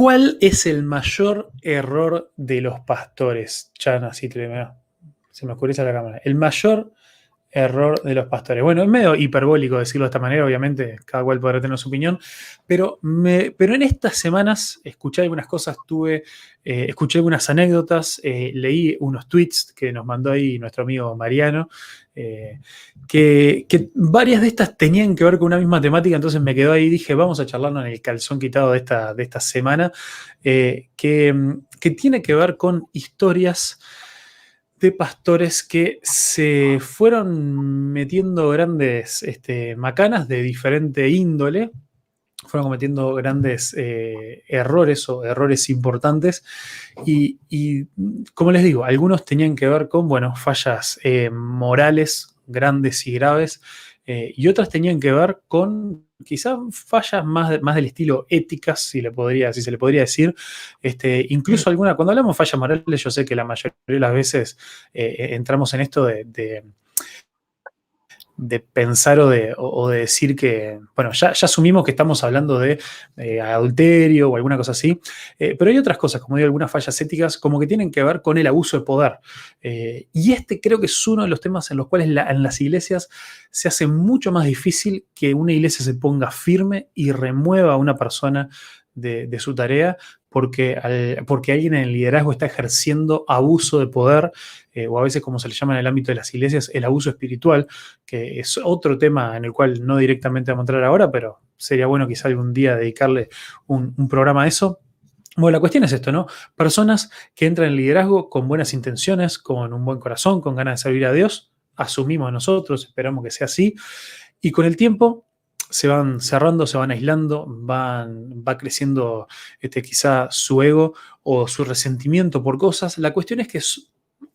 ¿Cuál es el mayor error de los pastores? Chan, así se me oscurece la cámara. El mayor error de los pastores. Bueno, es medio hiperbólico decirlo de esta manera, obviamente, cada cual podrá tener su opinión, pero en estas semanas escuché algunas cosas, escuché algunas anécdotas, leí unos tweets que nos mandó ahí nuestro amigo Mariano, que varias de estas tenían que ver con una misma temática, entonces me quedó ahí y dije, vamos a charlarnos en el calzón quitado de esta semana, que tiene que ver con historias de pastores que se fueron metiendo grandes macanas de diferente índole, fueron cometiendo grandes errores o errores importantes y, como les digo, algunos tenían que ver con, bueno, fallas morales grandes y graves y otras tenían que ver con quizás fallas más del estilo éticas, si se le podría decir. Incluso alguna, cuando hablamos de fallas morales, yo sé que la mayoría de las veces entramos en esto de pensar o de decir que, bueno, ya asumimos que estamos hablando de adulterio o alguna cosa así, pero hay otras cosas, como digo, algunas fallas éticas, como que tienen que ver con el abuso de poder. Y creo que es uno de los temas en los cuales en las iglesias se hace mucho más difícil que una iglesia se ponga firme y remueva a una persona de su tarea, porque alguien en el liderazgo está ejerciendo abuso de poder, o a veces, como se le llama en el ámbito de las iglesias, el abuso espiritual, que es otro tema en el cual no directamente vamos a entrar ahora, pero sería bueno quizá algún día dedicarle un programa a eso. Bueno, la cuestión es esto, ¿no? Personas que entran en liderazgo con buenas intenciones, con un buen corazón, con ganas de servir a Dios, asumimos nosotros, esperamos que sea así, y con el tiempo se van cerrando, se van aislando, va creciendo quizá su ego o su resentimiento por cosas. La cuestión es que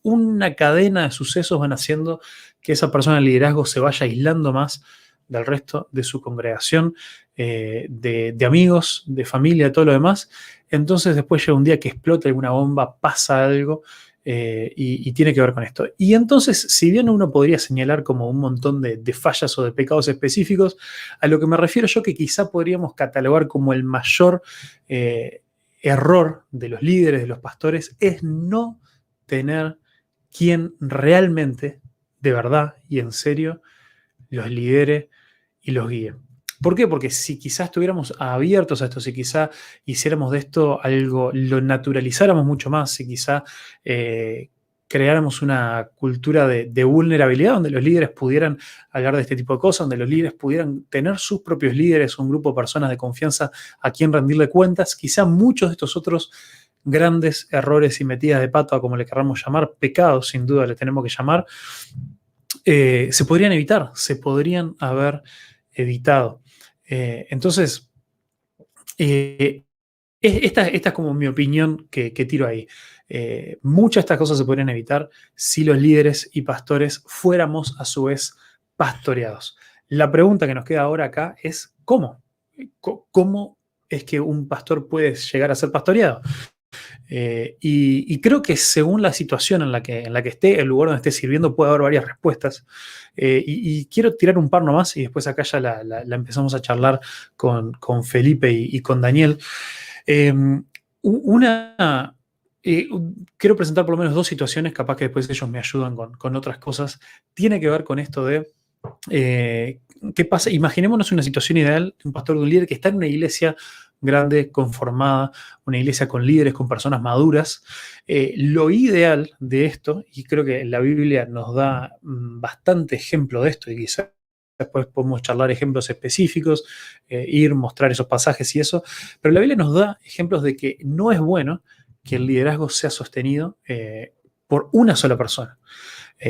una cadena de sucesos van haciendo que esa persona en liderazgo se vaya aislando más del resto de su congregación, de amigos, de familia, de todo lo demás. Entonces después llega un día que explota alguna bomba, pasa algo y tiene que ver con esto. Y entonces, si bien uno podría señalar como un montón de fallas o de pecados específicos, a lo que me refiero yo que quizá podríamos catalogar como el mayor error de los líderes, de los pastores, es no tener quien realmente, de verdad y en serio, los lidere y los guíe. ¿Por qué? Porque si quizás estuviéramos abiertos a esto, si quizá hiciéramos de esto algo, lo naturalizáramos mucho más, si quizá creáramos una cultura de vulnerabilidad donde los líderes pudieran hablar de este tipo de cosas, donde los líderes pudieran tener sus propios líderes, un grupo de personas de confianza a quien rendirle cuentas, quizá muchos de estos otros grandes errores y metidas de pata, como le queramos llamar, pecados, sin duda le tenemos que llamar, se podrían evitar, se podrían haber evitado. Entonces, esta es como mi opinión que tiro ahí. Muchas de estas cosas se podrían evitar si los líderes y pastores fuéramos a su vez pastoreados. La pregunta que nos queda ahora acá es ¿cómo? ¿Cómo es que un pastor puede llegar a ser pastoreado? Y creo que según la situación en la que esté, el lugar donde esté sirviendo, puede haber varias respuestas. Y quiero tirar un par nomás y después acá ya la empezamos a charlar con Felipe y con Daniel. Una, quiero presentar por lo menos dos situaciones, capaz que después ellos me ayudan con otras cosas. Tiene que ver con esto de ¿qué pasa? Imaginémonos una situación ideal de un pastor, de un líder que está en una iglesia grande, conformada, una iglesia con líderes, con personas maduras. Lo ideal de esto, y creo que la Biblia nos da bastante ejemplo de esto, y quizás después podemos charlar ejemplos específicos, mostrar esos pasajes y eso, pero la Biblia nos da ejemplos de que no es bueno que el liderazgo sea sostenido por una sola persona.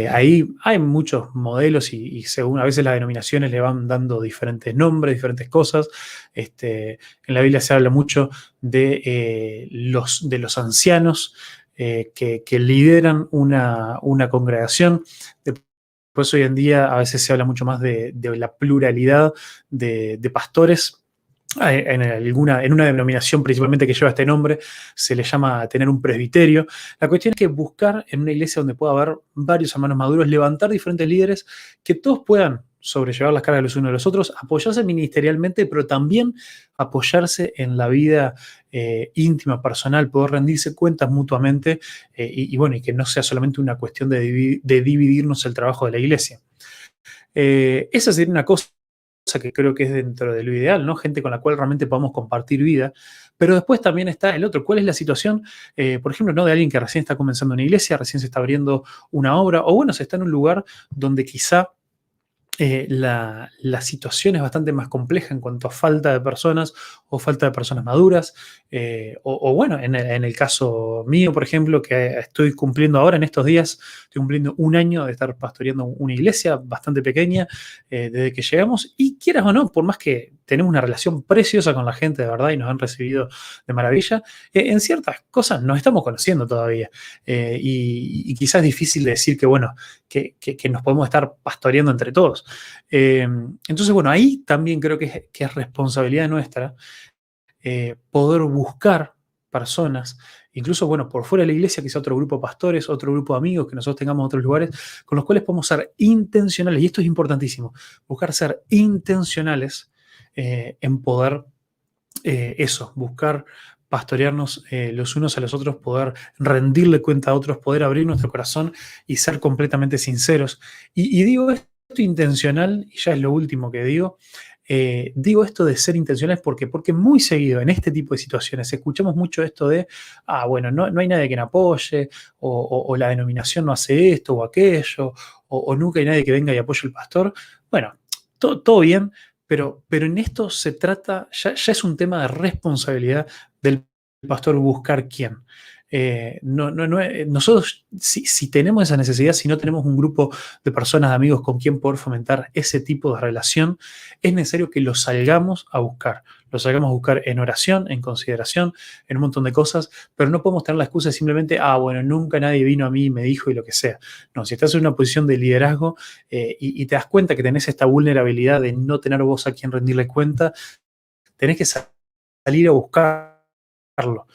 Ahí hay muchos modelos y según a veces las denominaciones le van dando diferentes nombres, diferentes cosas. En la Biblia se habla mucho de los ancianos que lideran una congregación. Después hoy en día a veces se habla mucho más de la pluralidad de pastores. En una denominación principalmente que lleva este nombre, se le llama tener un presbiterio. La cuestión es que buscar en una iglesia donde pueda haber varios hermanos maduros, levantar diferentes líderes que todos puedan sobrellevar las cargas los unos de los otros, apoyarse ministerialmente, pero también apoyarse en la vida íntima, personal, poder rendirse cuentas mutuamente bueno, y que no sea solamente una cuestión de dividirnos el trabajo de la iglesia. Esa sería una cosa que creo que es dentro de lo ideal, ¿no? Gente con la cual realmente podamos compartir vida. Pero después también está el otro. ¿Cuál es la situación, por ejemplo, no de alguien que recién está comenzando una iglesia, recién se está abriendo una obra, o bueno, se está en un lugar donde quizá la situación es bastante más compleja en cuanto a falta de personas o falta de personas maduras. Bueno, en el caso mío, por ejemplo, que estoy cumpliendo ahora en estos días, estoy cumpliendo un año de estar pastoreando una iglesia bastante pequeña desde que llegamos. Y quieras o no, por más que tenemos una relación preciosa con la gente de verdad y nos han recibido de maravilla, en ciertas cosas nos estamos conociendo todavía. Y quizás es difícil decir que, bueno, que nos podemos estar pastoreando entre todos. Entonces, bueno, ahí también creo que es responsabilidad nuestra poder buscar personas, incluso, bueno, por fuera de la iglesia, quizá otro grupo de pastores, otro grupo de amigos que nosotros tengamos en otros lugares, con los cuales podemos ser intencionales, y esto es importantísimo, buscar ser intencionales en poder buscar pastorearnos los unos a los otros, poder rendirle cuenta a otros, poder abrir nuestro corazón y ser completamente sinceros. Y digo esto intencional, y ya es lo último que digo esto de ser intencionales porque muy seguido en este tipo de situaciones escuchamos mucho esto de, bueno, no hay nadie que me apoye, o la denominación no hace esto o aquello, o nunca hay nadie que venga y apoye al pastor. Bueno, todo bien, pero en esto se trata, ya es un tema de responsabilidad del pastor buscar quién. Nosotros, si tenemos esa necesidad, si no tenemos un grupo de personas, de amigos con quien poder fomentar ese tipo de relación, es necesario que lo salgamos a buscar. Lo salgamos a buscar en oración, en consideración, en un montón de cosas, pero no podemos tener la excusa de simplemente, bueno, nunca nadie vino a mí y me dijo y lo que sea. No, si estás en una posición de liderazgo y te das cuenta que tenés esta vulnerabilidad de no tener vos a quien rendirle cuenta, tenés que salir a buscarlo.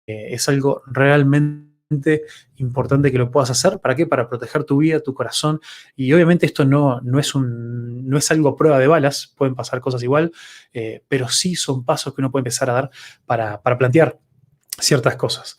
Es algo realmente importante que lo puedas hacer. ¿Para qué? Para proteger tu vida, tu corazón. Y obviamente esto no es algo a prueba de balas, pueden pasar cosas igual, pero sí son pasos que uno puede empezar a dar para plantear ciertas cosas.